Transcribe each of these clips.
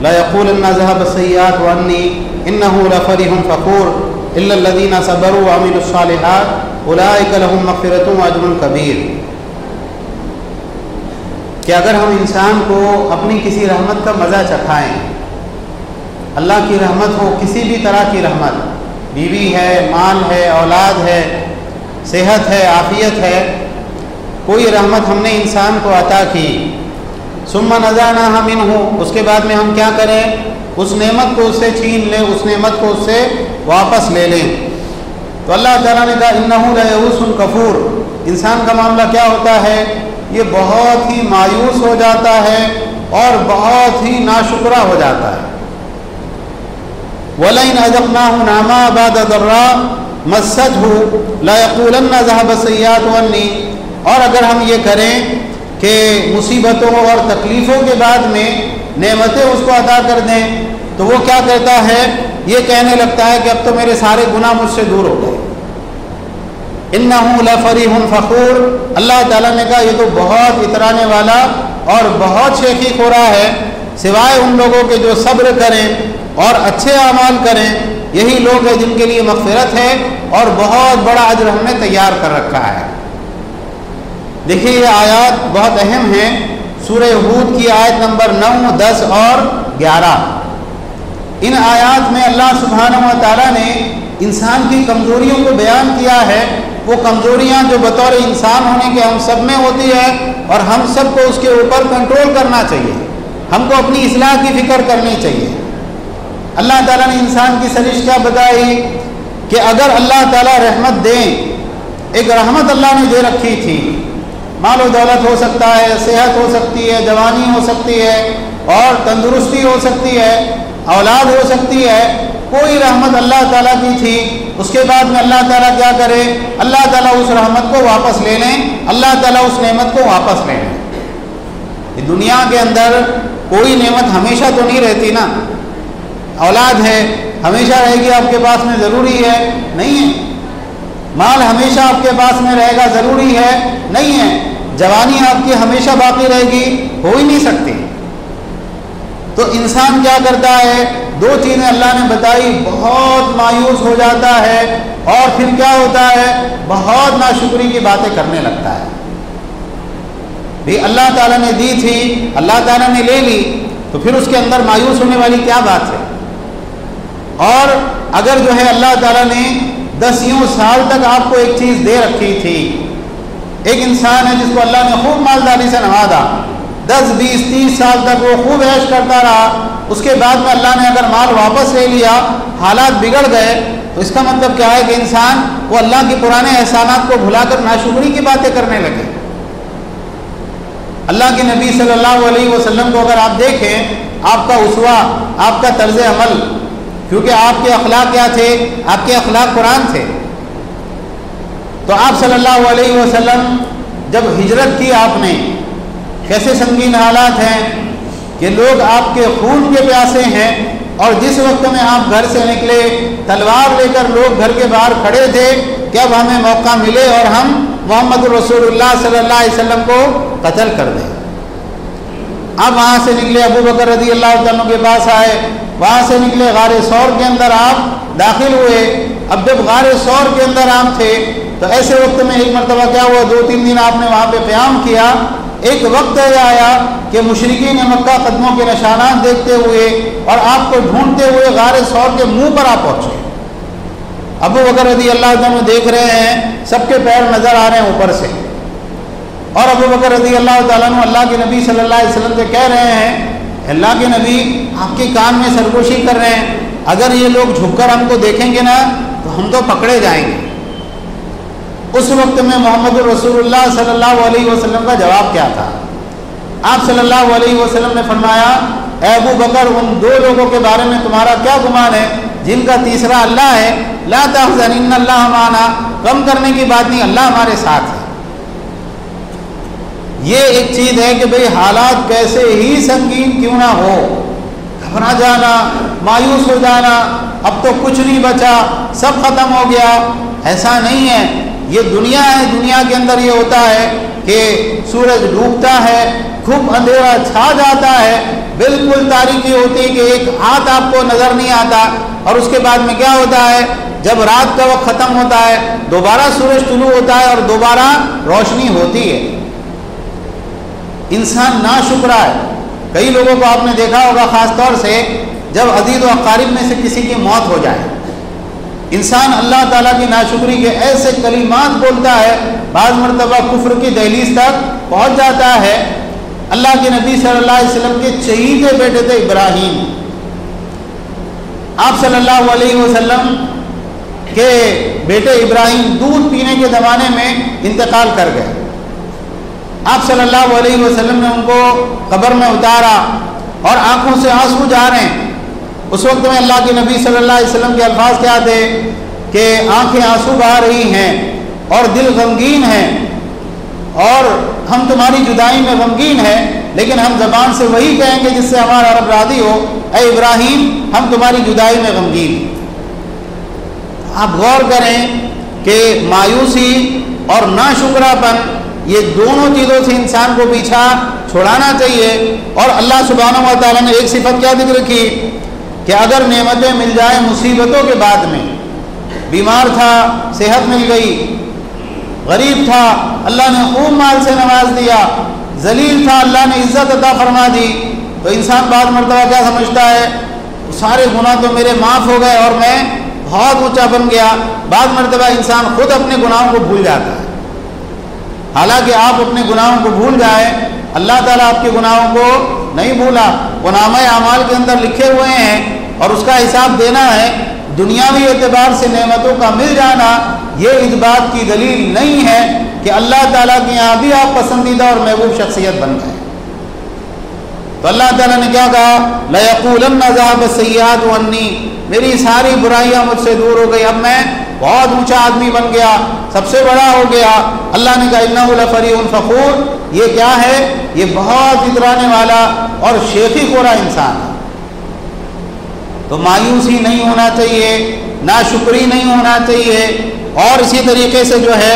لَيَقُولَنَّ ذَهَبَ السَّيِّئَاتُ عَنِّي إِنَّهُ لَفَرِحٌ فَخُورٌ إِلَّا الَّذِينَ صَبَرُوا وَعَمِلُوا الصَّالِحَاتِ أُولَٰئِكَ لَهُمْ مَغْفِرَةٌ وَأَجْرٌ كَبِيرٌ۔ کہ اگر ہم انسان کو اپنی کسی رحمت کا مزہ چکھائیں، اللہ کی رحمت ہو، کسی بھی طرح کی رحمت، بیوی ہے، مال ہے، اولاد ہے، صحت ہے، عافیت ہے، کوئی رحمت ہم نے انسان کو عطا کی، ثم نزعناها منہ، اس کے بعد میں ہم کیا کریں؟ اس نعمت کو اس سے چھین لیں، اس نعمت کو اس سے واپس لے لیں۔ تو اللہ تعالیٰ نے کہا انہ لیئوس کفور، انسان کا معاملہ کیا ہوتا ہے؟ یہ بہت ہی مایوس ہو جاتا ہے اور بہت ہی ناشکرا ہو جاتا ہے۔ وَلَئِنْ أَذَقْنَاهُ نَعْمَاءَ بَعْدَ ضَرَّاءٍ مَسَّتْهُ لَيَقُولَنَّ ذَهَبَ السَّيِّئَاتُ عَنِّي، اور اگر ہم یہ کریں کہ مصیبتوں اور تکلیفوں کے بعد میں نعمتیں اس کو عطا کر دیں، تو وہ کیا کہتا ہے؟ یہ کہنے لگتا ہے کہ اب تو میرے سارے گناہ مجھ سے دور ہو گئے۔ انہ لفریح فخور، اللہ تعالیٰ نے کہا یہ تو بہت اترانے والا اور بہت شیخی خورا ہے، سوائے ان لوگوں کے جو صبر کریں اور اچھے اعمال کریں، یہی لوگ ہیں جن کے لیے مغفرت ہے اور بہت بڑا اجر ہم نے تیار کر رکھا ہے۔ دیکھیے یہ آیات بہت اہم ہیں، سورہ ہود کی آیت نمبر 9، 10 اور 11۔ ان آیات میں اللہ سبحانہ و تعالیٰ نے انسان کی کمزوریوں کو بیان کیا ہے، وہ کمزوریاں جو بطور انسان ہونے کے ہم سب میں ہوتی ہے اور ہم سب کو اس کے اوپر کنٹرول کرنا چاہیے، ہم کو اپنی اصلاح کی فکر کرنی چاہیے۔ اللہ تعالیٰ نے انسان کی سرشت کیا بتائی کہ اگر اللہ تعالیٰ رحمت دیں، ایک رحمت اللہ نے دے رکھی تھی، مال و دولت ہو سکتا ہے، صحت ہو سکتی ہے، جوانی ہو سکتی ہے اور تندرستی ہو سکتی ہے، اولاد ہو سکتی ہے، کوئی رحمت اللہ تعالیٰ کی تھی، اس کے بعد میں اللہ تعالیٰ کیا کرے؟ اللہ تعالیٰ اس رحمت کو واپس لے لیں، اللہ تعالیٰ اس نعمت کو واپس لے لیں۔ دنیا کے اندر کوئی نعمت ہمیشہ تو نہیں رہتی نا، اولاد ہے ہمیشہ رہے گی آپ کے پاس میں ضروری ہے؟ نہیں ہے۔ مال ہمیشہ آپ کے پاس میں رہے گا ضروری ہے؟ نہیں ہے۔ جوانی آپ کی ہمیشہ باقی رہے گی؟ ہو ہی نہیں سکتی۔ تو انسان کیا کرتا ہے؟ دو چیزیں اللہ نے بتائی، بہت مایوس ہو جاتا ہے اور پھر کیا ہوتا ہے؟ بہت ناشکری کی باتیں کرنے لگتا ہے۔ بھی اللہ تعالیٰ نے دی تھی، اللہ تعالیٰ نے لے لی، تو پھر اس کے اندر مایوس ہونے والی کیا بات ہے؟ اور اگر جو ہے اللہ تعالیٰ نے 10 سال تک آپ کو ایک چیز دے رکھی تھی، ایک انسان ہے جس کو اللہ نے خوب مالداری سے نوازا، 10، 20، 30 سال تک وہ خوب عیش کرتا رہا، اس کے بعد میں اللہ نے اگر مال واپس لے لیا، حالات بگڑ گئے، تو اس کا مطلب کیا ہے کہ انسان وہ اللہ کے پرانے احسانات کو بھلا کر ناشکری کی باتیں کرنے لگے۔ اللہ کے نبی صلی اللہ علیہ وسلم کو اگر آپ دیکھیں، آپ کا اسوہ، آپ کا طرز عمل، کیونکہ آپ کے اخلاق کیا تھے؟ آپ کے اخلاق قرآن تھے۔ تو آپ صلی اللہ علیہ وسلم جب ہجرت کی آپ نے، کیسے سنگین حالات ہیں کہ لوگ آپ کے خون کے پیاسے ہیں، اور جس وقت میں آپ گھر سے نکلے تلوار لے کر لوگ گھر کے باہر کھڑے تھے کہ اب ہمیں موقع ملے اور ہم محمد رسول اللہ صلی اللہ علیہ وسلم کو قتل کر دیں۔ اب وہاں سے نکلے، ابو بکر رضی اللہ عنہ کے پاس آئے، وہاں سے نکلے غار ثور کے اندر آپ داخل ہوئے۔ اب جب غار ثور کے اندر آپ تھے تو ایسے وقت میں ایک مرتبہ کیا ہوا، 2-3 دن آپ نے وہاں پہ قیام کیا۔ ایک وقت آیا کہ مشرکین مکہ قدموں کے نشانات دیکھتے ہوئے اور آپ کو ڈھونڈتے ہوئے غار ثور کے منہ پر آپ پہنچے۔ ابو بکر رضی اللہ عنہ دیکھ رہے ہیں، سب کے پیر نظر آ رہے ہیں اوپر سے، اور ابو بکر رضی اللہ تعالیٰ عنہ اللہ کے نبی صلی اللہ علیہ وسلم سے کہہ رہے ہیں، اللہ کے نبی آپ کے کان میں سرگوشی کر رہے ہیں، اگر یہ لوگ جھک کر ہم کو دیکھیں گے نا تو ہم تو پکڑے جائیں گے۔ اس وقت میں محمد رسول اللہ صلی اللہ علیہ وسلم کا جواب کیا تھا؟ آپ صلی اللہ علیہ وسلم نے فرمایا، اے ابو بکر، ان 2 لوگوں کے بارے میں تمہارا کیا گمان ہے جن کا تیسرا اللہ ہے؟ لا تحزن ان اللہ معنا، غم کرنے کی بات نہیں، اللہ ہمارے ساتھ ہے۔ یہ ایک چیز ہے کہ بھئی حالات کیسے ہی سنگین کیوں نہ ہو، گھبرا جانا، مایوس ہو جانا، اب تو کچھ نہیں بچا، سب ختم ہو گیا، ایسا نہیں ہے۔ یہ دنیا ہے، دنیا کے اندر یہ ہوتا ہے کہ سورج ڈوبتا ہے، خوب اندھیرا چھا جاتا ہے، بالکل تاریکی ہوتی کہ ایک ہاتھ آپ کو نظر نہیں آتا، اور اس کے بعد میں کیا ہوتا ہے، جب رات کا وقت ختم ہوتا ہے دوبارہ سورج طلوع ہوتا ہے اور دوبارہ روشنی ہوتی ہے۔ انسان ناشکرا ہے۔ کئی لوگوں کو آپ نے دیکھا ہوگا، خاص طور سے جب عزیز و اقارب میں سے کسی کی موت ہو جائے، انسان اللہ تعالیٰ کی ناشکری کے ایسے کلمات بولتا ہے، بعض مرتبہ کفر کی دہلیز تک پہنچ جاتا ہے۔ اللہ کے نبی صلی اللہ علیہ وسلم کے چہیتے بیٹے تھے ابراہیم۔ آپ صلی اللہ علیہ وسلم کے بیٹے ابراہیم دودھ پینے کے زمانے میں انتقال کر گئے۔ آپ صلی اللہ علیہ وسلم نے ان کو قبر میں اتارا اور آنکھوں سے آنسو جا رہے ہیں۔ اس وقت میں اللہ کے نبی صلی اللہ علیہ وسلم کے الفاظ کیا تھے کہ آنکھیں آنسو بہا رہی ہیں اور دل غمگین ہے، اور ہم تمہاری جدائی میں غمگین ہیں، لیکن ہم زبان سے وہی کہیں گے جس سے ہمارا رب راضی ہو، اے ابراہیم ہم تمہاری جدائی میں غمگین ہیں۔ آپ غور کریں کہ مایوسی اور ناشکراپن، یہ دونوں چیزوں سے انسان کو پیچھا چھڑانا چاہیے۔ اور اللہ سبحانہ و تعالیٰ نے ایک صفت کیا ذکر کی کہ اگر نعمتیں مل جائیں مصیبتوں کے بعد میں، بیمار تھا صحت مل گئی، غریب تھا اللہ نے خوب مال سے نواز دیا، ذلیل تھا اللہ نے عزت عطا فرما دی، تو انسان بعض مرتبہ کیا سمجھتا ہے، سارے گناہ تو میرے معاف ہو گئے اور میں بہت اونچا بن گیا۔ بعض مرتبہ انسان خود اپنے گناہوں کو بھول جاتا ہے۔ حالانکہ آپ اپنے گناہوں کو بھول جائیں، اللہ تعالیٰ آپ کے گناہوں کو نہیں بھولا، وہ نامہ اعمال کے اندر لکھے ہوئے ہیں اور اس کا حساب دینا ہے۔ دنیاوی اعتبار سے نعمتوں کا مل جانا یہ اس بات کی دلیل نہیں ہے کہ اللہ تعالیٰ کے یہاں بھی آپ پسندیدہ اور محبوب شخصیت بن گئے۔ تو اللہ تعالیٰ نے کیا کہا، لَيَقُولَنَّ ذَهَبَ السَّيِّئَاتُ عَنِّي، میری ساری برائیاں مجھ سے دور ہو گئی، اب میں بہت اونچا آدمی بن گیا، سب سے بڑا ہو گیا۔ اللہ نے کہا إِنَّهُ لَفَرِحٌ فَخُورٌ، یہ کیا ہے، یہ بہت اترانے والا اور شیخی خورا انسان ہے۔ تو مایوسی نہیں ہونا چاہیے، ناشکری نہیں ہونا چاہیے، اور اسی طریقے سے جو ہے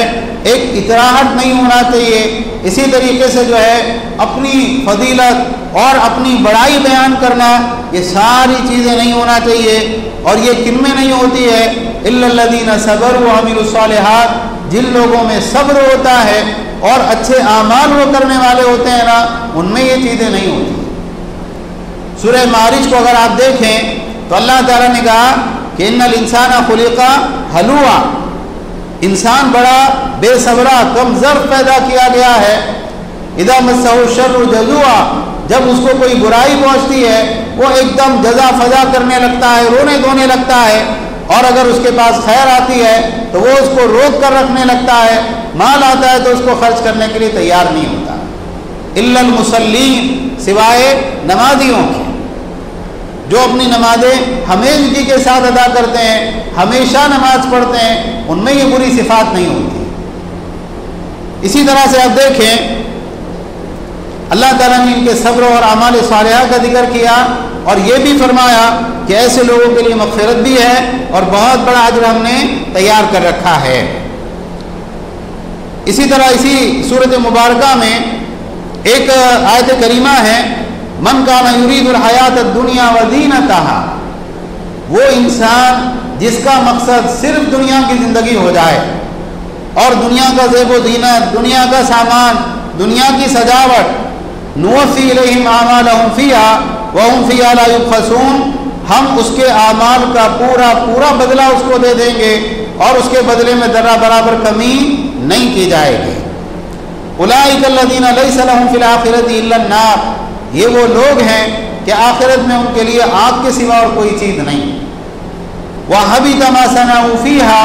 ایک اطراحٹ نہیں ہونا چاہیے، اسی طریقے سے جو ہے اپنی فضیلت اور اپنی بڑائی بیان کرنا، یہ ساری چیزیں نہیں ہونا چاہیے۔ اور یہ کن میں نہیں ہوتی ہے، إِلَّا الَّذِينَ صَبَرُوا وَعَمِلُوا الصَّالِحَاتِ، جن لوگوں میں صبر ہوتا ہے اور اچھے اعمال وہ کرنے والے ہوتے ہیں نا، ان میں یہ چیزیں نہیں ہوتی۔ سورہ معارج کو اگر آپ دیکھیں تو اللہ تعالیٰ نے کہا کہ إِنَّ الْإِنسَانَ خُلِقَ هَلُوعًا، انسان بڑا بے صبرا کم ظرف پیدا کیا گیا ہے۔ اذا مسہ الشر جزوعا، جب اس کو کوئی برائی پہنچتی ہے وہ ایک دم جزا فضا کرنے لگتا ہے، رونے دھونے لگتا ہے، اور اگر اس کے پاس خیر آتی ہے تو وہ اس کو روک کر رکھنے لگتا ہے، مال آتا ہے تو اس کو خرچ کرنے کے لیے تیار نہیں ہوتا۔ الا المصلین، سوائے نمازیوں کے، جو اپنی نمازیں ہمیشگی کے ساتھ ادا کرتے ہیں، ہمیشہ نماز پڑھتے ہیں، ان میں یہ بری صفات نہیں ہوتی۔ اسی طرح سے آپ دیکھیں اللہ تعالیٰ نے ان کے صبر اور اعمال صالحہ کا ذکر کیا، اور یہ بھی فرمایا کہ ایسے لوگوں کے لیے مغفرت بھی ہے اور بہت بڑا اجر ہم نے تیار کر رکھا ہے۔ اسی طرح اسی سورۃ مبارکہ میں ایک آیت کریمہ ہے، من کان یرید الحیات الدنیا وزینتہا، وہ انسان جس کا مقصد صرف دنیا کی زندگی ہو جائے اور دنیا کا زیب و زینت، دنیا کا سامان، دنیا کی سجاوٹ، نوفی الیہم اعمالہم فیہا وہم فیہا لا یبخسون، ہم اس کے اعمال کا پورا پورا بدلہ اس کو دے دیں گے اور اس کے بدلے میں ذرہ برابر کمی نہیں کی جائے گی۔ اولئک الذین لیس لہم فی الآخرۃ الا النار، یہ وہ لوگ ہیں کہ آخرت میں ان کے لیے آگ کے سوا اور کوئی چیز نہیں۔ وَحَبِطَ مَا صَنَعُوا فِيهَا،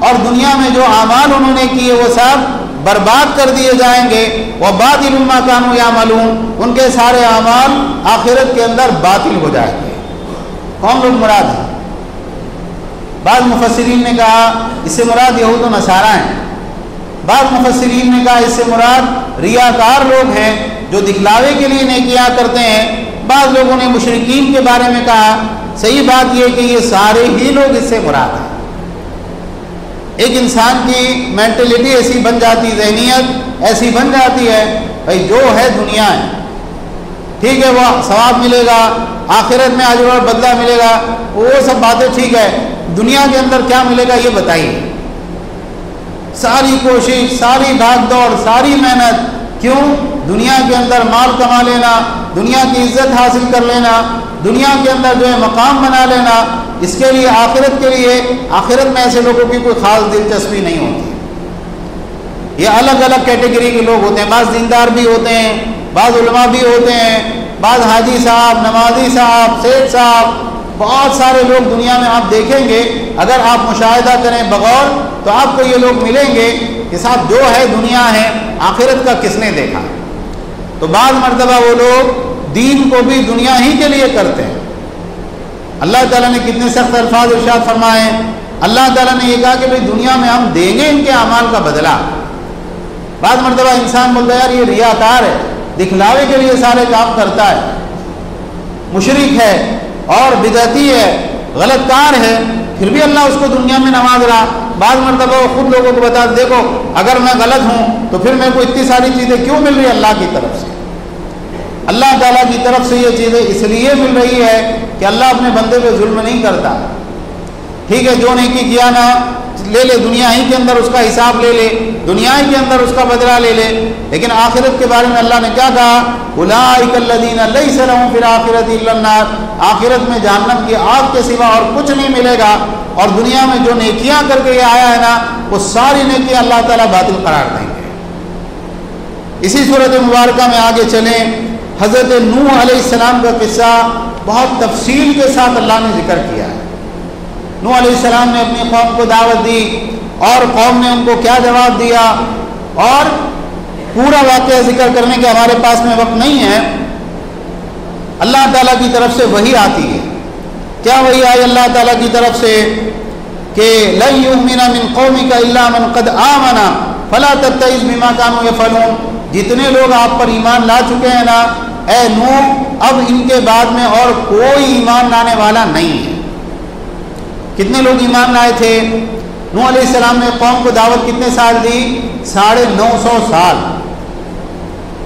اور دنیا میں جو اعمال انہوں نے کیے وہ سب برباد کر دیے جائیں گے۔ وَبَاطِلٌ مَا كَانُوا يَعْمَلُونَ، ان کے سارے اعمال آخرت کے اندر باطل ہو جائیں گے۔ کون لوگ مراد ہیں؟ بعض مفسرین نے کہا اس سے مراد یہود و نصارہ ہیں، بعض مفسرین نے کہا اس سے مراد ریاکار لوگ ہیں جو دکھلاوے کے لیے نیکیاں کرتے ہیں، بعض لوگوں نے مشرکین کے بارے میں کہا۔ صحیح بات یہ کہ یہ سارے ہی لوگ اس سے مراد ہیں۔ ایک انسان کی مینٹلٹی ایسی بن جاتی، ذہنیت ایسی بن جاتی ہے، بھائی جو ہے دنیا ہے، ٹھیک ہے وہ ثواب ملے گا، آخرت میں اجر اور بدلہ ملے گا، وہ سب باتیں ٹھیک ہے، دنیا کے اندر کیا ملے گا یہ بتائیے۔ ساری کوشش، ساری بھاگ دوڑ، ساری محنت کیوں؟ دنیا کے اندر مال کما لینا، دنیا کی عزت حاصل کر لینا، دنیا کے اندر جو ہے مقام بنا لینا، اس کے لیے آخرت کے لیے، آخرت میں ایسے لوگوں کی کوئی خاص دلچسپی نہیں ہوتی۔ یہ الگ الگ کیٹیگری کے لوگ ہوتے ہیں، بعض دیندار بھی ہوتے ہیں، بعض علماء بھی ہوتے ہیں، بعض حاجی صاحب، نمازی صاحب، سیٹھ صاحب، بہت سارے لوگ دنیا میں آپ دیکھیں گے، اگر آپ مشاہدہ کریں بغور تو آپ کو یہ لوگ ملیں گے کہ صاحب جو ہے دنیا ہے، آخرت کا کس نے دیکھا؟ تو بعض مرتبہ وہ لوگ دین کو بھی دنیا ہی کے لیے کرتے ہیں۔ اللہ تعالیٰ نے کتنے سخت الفاظ ارشاد فرمائے، اللہ تعالیٰ نے یہ کہا کہ بھئی دنیا میں ہم دیں گے ان کے اعمال کا بدلہ۔ بعض مرتبہ انسان بولتا ہے یار یہ ریاکار ہے، دکھلاوے کے لیے سارے کام کرتا ہے، مشرک ہے اور بدعتی ہے، غلط کار ہے، پھر بھی اللہ اس کو دنیا میں نواز رہا۔ بعض مرتبہ وہ خود لوگوں کو بتا دیکھو اگر میں غلط ہوں تو پھر میرے کو اتنی ساری چیزیں کیوں مل رہی ہے اللہ کی طرف سے؟ اللہ تعالیٰ کی طرف سے یہ چیزیں اس لیے مل رہی ہے کہ اللہ اپنے بندے پہ ظلم نہیں کرتا۔ ٹھیک ہے جو نیکی کیا نا لے لے، دنیا ہی کے اندر اس کا حساب لے لے، دنیا ہی کے اندر اس کا بدلہ لے لے، لیکن آخرت کے بارے میں اللہ نے کیا کہا؟ اولئک الذین لیس لہم فی الآخرۃ الا النار، آخرت میں جہنم کی آگ کے سوا اور کچھ نہیں ملے گا، اور دنیا میں جو نیکیاں کر کے یہ آیا ہے نا وہ ساری نیکیاں اللہ تعالیٰ باطل قرار دیں گے۔ اسی صورت مبارکہ میں آگے چلیں، حضرت نوح علیہ السلام کا قصہ بہت تفصیل کے ساتھ اللہ نے ذکر کیا ہے۔ نوح علیہ السلام نے اپنی قوم کو دعوت دی اور قوم نے ان کو کیا جواب دیا، اور پورا واقعہ ذکر کرنے کے ہمارے پاس میں وقت نہیں ہے۔ اللہ تعالیٰ کی طرف سے وحی آتی ہے، کیا وحی آئی اللہ تعالیٰ کی طرف سے کہ لن یؤمن من قومک الا من قد آمن فلا تبتئس بما كانوا يفعلون، جتنے لوگ آپ پر ایمان لا چکے ہیں نا اے نوح اب ان کے بعد میں اور کوئی ایمان لانے والا نہیں ہے۔ کتنے لوگ ایمان لائے تھے؟ نوح علیہ السلام نے قوم کو دعوت کتنے سال دی؟ 950 سال۔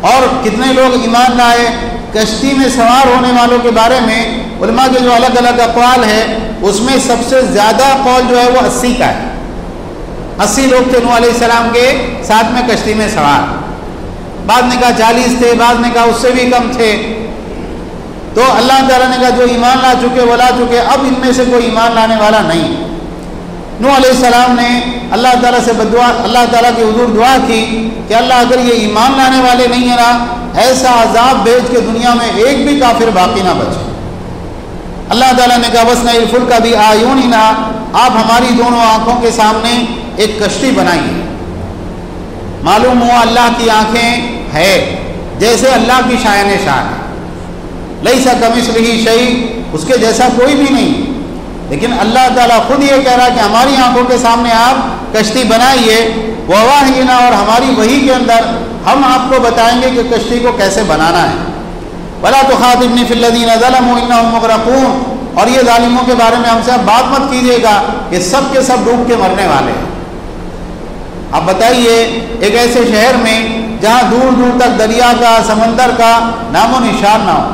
اور کتنے لوگ ایمان لائے؟ کشتی میں سوار ہونے والوں کے بارے میں علماء کے جو الگ الگ اقوال ہے اس میں سب سے زیادہ قول جو ہے وہ 80 کا ہے۔ 80 لوگ تھے نوح علیہ السلام کے ساتھ میں کشتی میں سوار، بعض نے کہا 40 تھے، بعض نے کہا اس سے بھی کم تھے۔ تو اللہ تعالیٰ نے کہا جو ایمان لا چکے وہ لا چکے، اب ان میں سے کوئی ایمان لانے والا نہیں۔ نوح علیہ السلام نے اللہ تعالیٰ سے بدعا، اللہ تعالیٰ کی حضور دعا کی کہ اللہ اگر یہ ایمان لانے والے نہیں ہیں نا ایسا عذاب بھیج کے دنیا میں ایک بھی کافر باقی نہ بچے۔ اللہ تعالیٰ نے کہا وَاصْنَعِ الْفُلْكَ بِأَعْيُنِنَا، آپ ہماری دونوں آنکھوں کے سامنے ایک کشتی بنائیے۔ معلوم ہوا اللہ کی آنکھیں ہے جیسے اللہ کی شاعن شان ہے، لیس کمثلہ شیء، اس کے جیسا کوئی بھی نہیں، لیکن اللہ تعالیٰ خود یہ کہہ رہا کہ ہماری آنکھوں کے سامنے آپ کشتی بنائیے، وَوَحْیِنَا، اور ہماری وحی کے اندر ہم آپ کو بتائیں گے کہ کشتی کو کیسے بنانا ہے۔ وَلَا تُخَاطِبْنِی فِی الَّذِینَ ظَلَمُوا إِنَّهُم مُغْرَقُونَ، اور یہ ظالموں کے بارے میں ہم سے آپ بات مت کیجیے گا، یہ سب کے سب ڈوب کے مرنے والے ہیں۔ اب بتائیے ایک ایسے شہر میں جہاں دور دور تک دریا کا، سمندر کا نام و نشان نہ ہو،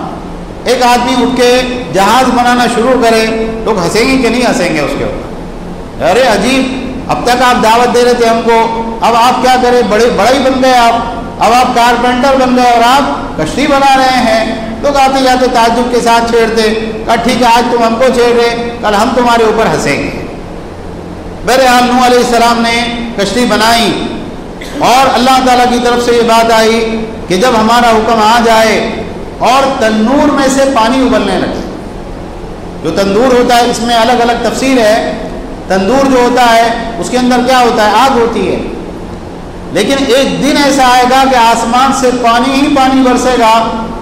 ایک آدمی اٹھ کے جہاز بنانا شروع کرے، لوگ ہنسیں گے کہ نہیں ہنسیں گے اس کے اوپر؟ ارے عجیب، اب تک آپ دعوت دے رہے تھے ہم کو، اب آپ کیا کریں، بڑا ہی بن گئے آپ، اب آپ کارپینٹر بن گئے اور آپ کشتی بنا رہے ہیں۔ لوگ آتے جاتے تعجب کے ساتھ چھیڑتے، کہا ٹھیک ہے آج تم ہم کو چھیڑ رہے، کل ہم تمہارے اوپر ہنسیں گے۔ بہرحال نوح علیہ السلام نے کشتی بنائی اور اللہ تعالیٰ کی طرف سے یہ بات آئی کہ جب ہمارا حکم آ جائے اور تنور میں سے پانی ابلنے لگے۔ جو تندور ہوتا ہے اس میں الگ الگ تفسیر ہے، تندور جو ہوتا ہے اس کے اندر کیا ہوتا ہے؟ آگ ہوتی ہے، لیکن ایک دن ایسا آئے گا کہ آسمان سے پانی ہی پانی برسے گا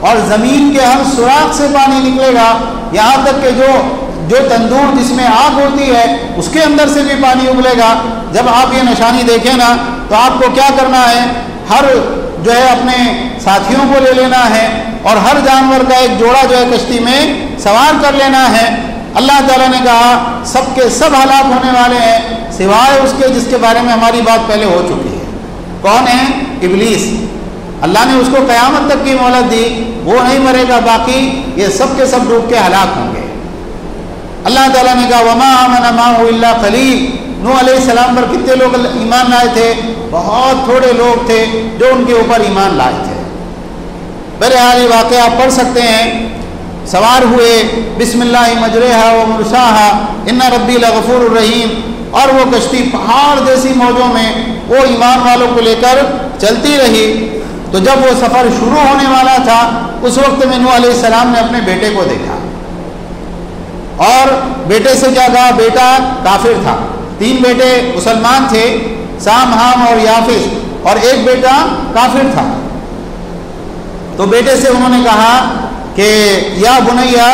اور زمین کے ہر سوراخ سے پانی نکلے گا، یہاں تک کہ جو تندور جس میں آگ ہوتی ہے اس کے اندر سے بھی پانی ابلے گا۔ جب آپ یہ نشانی دیکھیں نا تو آپ کو کیا کرنا ہے؟ ہر جو ہے اپنے ساتھیوں کو لے لینا ہے اور ہر جانور کا ایک جوڑا جو ہے کشتی میں سوار کر لینا ہے۔ اللہ تعالیٰ نے کہا سب کے سب ہلاک ہونے والے ہیں سوائے اس کے جس کے بارے میں ہماری بات پہلے ہو چکی ہے۔ کون ہے؟ ابلیس۔ اللہ نے اس کو قیامت تک کی مہلت دی وہ نہیں مرے گا، باقی یہ سب کے سب ڈوب کے ہلاک ہوں گے۔ اللہ تعالیٰ نے کہا وما آمن معه الا قلیل، نوح علیہ السلام پر کتنے لوگ ایمان لائے تھے؟ بہت تھوڑے لوگ تھے جو ان کے اوپر ایمان لائے تھے۔ بہرحال یہ واقعہ آپ پڑھ سکتے ہیں، سوار ہوئے بسم اللہ مجریہا و مرساہا ان ربی لغفور الرحیم، اور وہ کشتی پہاڑ جیسی موجوں میں وہ ایمان والوں کو لے کر چلتی رہی۔ تو جب وہ سفر شروع ہونے والا تھا اس وقت میں نوح علیہ السلام نے اپنے بیٹے کو دیکھا، اور بیٹے سے کیا کہا؟ بیٹا کافر تھا، 3 بیٹے مسلمان تھے، سام، حام اور یافس، اور ایک بیٹا کافر تھا۔ تو بیٹے سے انہوں نے کہا کہ یا بنیا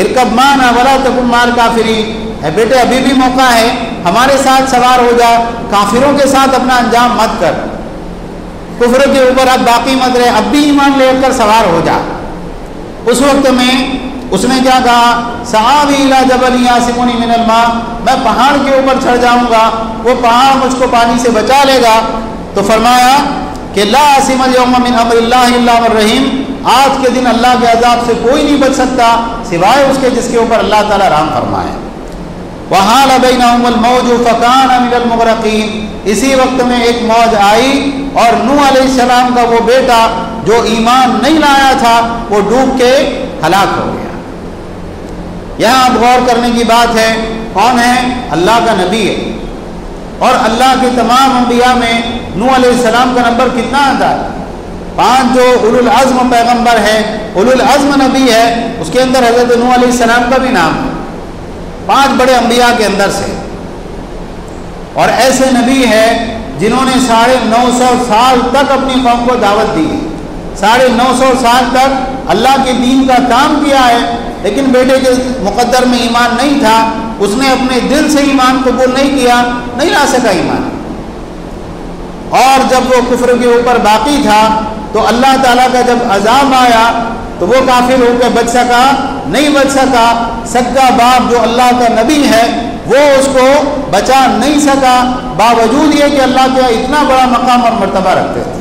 ارکب معنا ولا تکن مع الکافرین، اے بیٹے ابھی بھی موقع ہے، ہمارے ساتھ سوار ہو جا، کافروں کے ساتھ اپنا انجام مت کر، کفر کے اوپر اب باقی مت رہے، اب بھی ایمان لے کر سوار ہو جا۔ اس وقت میں اس نے کیا کہا؟ سآوی الی جبل یعصمنی من الماء، میں پہاڑ کے اوپر چڑھ جاؤں گا، وہ پہاڑ مجھ کو پانی سے بچا لے گا۔ تو فرمایا کہ لا عاصم اليوم من امر اللہ الا من رحم، آج کے دن اللہ کے عذاب سے کوئی نہیں بچ سکتا سوائے اس کے جس کے اوپر اللہ تعالیٰ رحم فرمائے۔ وحال بینہم الموج فکان من المغرقین، اسی وقت میں ایک موج آئی اور نوح علیہ السلام کا وہ بیٹا جو ایمان نہیں لایا تھا وہ ڈوب کے ہلاک ہو گیا۔ یہاں اب غور کرنے کی بات ہے، کون ہے؟ اللہ کا نبی ہے، اور اللہ کے تمام انبیاء میں نوح علیہ السلام کا نمبر کتنا آتا ہے؟ 5 جو اولو العزم پیغمبر ہے، اولو العزم نبی ہے، اس کے اندر حضرت نوح علیہ السلام کا بھی نام ہے، 5 بڑے انبیاء کے اندر سے، اور ایسے نبی ہے جنہوں نے 950 سال تک اپنی قوم کو دعوت دی، 950 سال تک اللہ کے دین کا کام کیا ہے، لیکن بیٹے کے مقدر میں ایمان نہیں تھا، اس نے اپنے دل سے ایمان قبول نہیں کیا، نہیں لا سکا ایمان، اور جب وہ کفر کے اوپر باقی تھا تو اللہ تعالیٰ کا جب عذاب آیا تو وہ کافر ہو کے بچ سکا؟ نہیں بچ سکا۔ سگا باپ جو اللہ کا نبی ہے وہ اس کو بچا نہیں سکا، باوجود یہ کہ اللہ کا اتنا بڑا مقام اور مرتبہ رکھتے تھے۔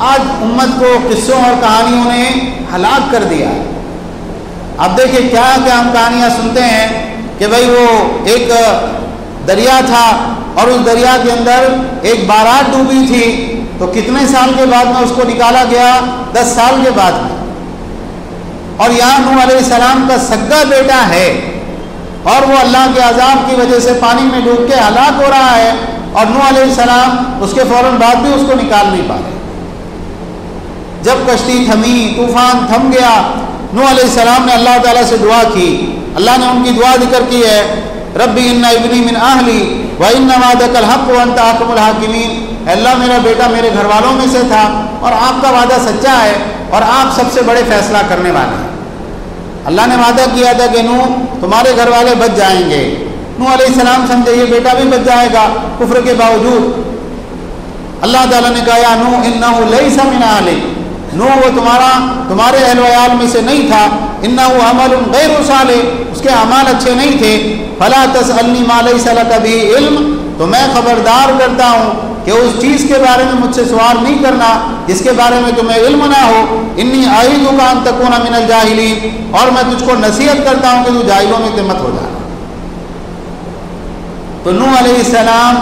آج امت کو قصوں اور کہانیوں نے ہلاک کر دیا۔ اب دیکھیں کیا کیا ہم کہانیاں سنتے ہیں کہ بھئی وہ ایک دریا تھا اور اس دریا کے اندر ایک بارات ڈوبی تھی، تو کتنے سال کے بعد میں اس کو نکالا گیا؟ 10 سال کے بعد میں، اور یہاں نوح علیہ السلام کا سگا بیٹا ہے اور وہ اللہ کے عذاب کی وجہ سے پانی میں ڈوب کے ہلاک ہو رہا ہے، اور نوح علیہ السلام اس کے فوراً بعد بھی اس کو نکال نہیں پا رہے۔ جب کشتی تھمی، طوفان تھم گیا، نوح علیہ السلام نے اللہ تعالیٰ سے دعا کی، اللہ نے ان کی دعا ذکر کی ہے، ربی ان ابنی من اہلی وان وعدک الحق وانت احکم الحاکمین، اے اللہ میرا بیٹا میرے گھر والوں میں سے تھا اور آپ کا وعدہ سچا ہے اور آپ سب سے بڑے فیصلہ کرنے والے ہیں۔ اللہ نے وعدہ کیا تھا کہ نوح تمہارے گھر والے بچ جائیں گے، نوح علیہ السلام سمجھے یہ بیٹا بھی بچ جائے گا کفر کے باوجود۔ اللہ تعالیٰ نے کہا یا نوح انہ لیس من اہلک، نوح وہ تمہارے اہل ویال میں سے نہیں تھا، انہ عمل غیر صالح، اس کے اعمال اچھے نہیں تھے، فلا تسألنی ما لیس لک بہ علم، تو میں خبردار کرتا ہوں کہ اس چیز کے بارے میں مجھ سے سوال نہیں کرنا جس کے بارے میں تمہیں علم نہ ہو، انی اعیذک ان تکون من الجاہلین، اور میں تجھ کو نصیحت کرتا ہوں کہ تو جاہلوں میں مت ہو جا۔ تو نوح علیہ السلام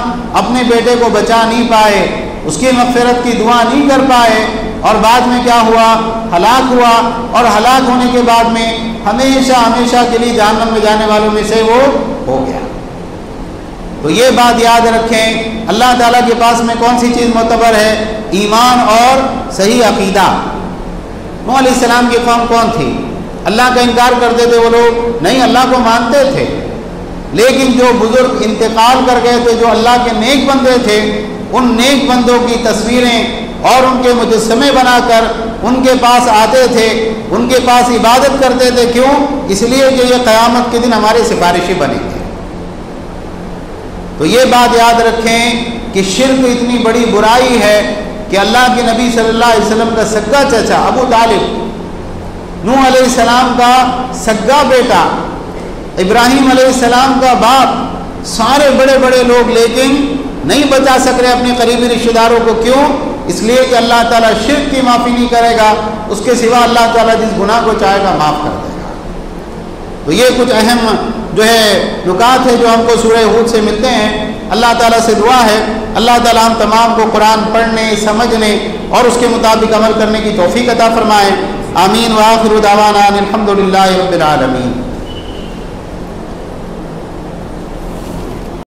اپنے بیٹے کو بچا نہیں پائے، اس کی مغفرت کی دعا نہیں کر پائے، اور بعد میں کیا ہوا؟ ہلاک ہوا، اور ہلاک ہونے کے بعد میں ہمیشہ ہمیشہ کے لیے جہنم میں جانے والوں میں سے وہ ہو گیا۔ تو یہ بات یاد رکھیں، اللہ تعالیٰ کے پاس میں کون سی چیز معتبر ہے؟ ایمان اور صحیح عقیدہ۔ نوح علیہ السلام کی قوم کون تھی؟ اللہ کا انکار کرتے تھے وہ لوگ؟ نہیں، اللہ کو مانتے تھے، لیکن جو بزرگ انتقال کر گئے تھے، جو اللہ کے نیک بندے تھے، ان نیک بندوں کی تصویریں اور ان کے مجسمے بنا کر ان کے پاس آتے تھے، ان کے پاس عبادت کرتے تھے۔ کیوں؟ اس لیے کہ یہ قیامت کے دن ہمارے سفارشی بنیں گے۔ تو یہ بات یاد رکھیں کہ شرک اتنی بڑی برائی ہے کہ اللہ کے نبی صلی اللہ علیہ وسلم کا سگا چچا ابو طالب، نوح علیہ السلام کا سگا بیٹا، ابراہیم علیہ السلام کا باپ، سارے بڑے بڑے لوگ لیکن نہیں بچا سک رہے اپنے قریبی رشتہ داروں کو۔ کیوں؟ اس لیے کہ اللہ تعالیٰ شرک کی معافی نہیں کرے گا، اس کے سوا اللہ تعالیٰ جس گناہ کو چاہے گا معاف کر دے گا۔ تو یہ کچھ اہم جو ہے نکات ہے جو ہم کو سورہ ہود سے ملتے ہیں۔ اللہ تعالیٰ سے دعا ہے اللہ تعالیٰ ہم تمام کو قرآن پڑھنے، سمجھنے اور اس کے مطابق عمل کرنے کی توفیق عطا فرمائے۔ آمین۔ وآخر دعوانا الحمد للہ رب العالمین۔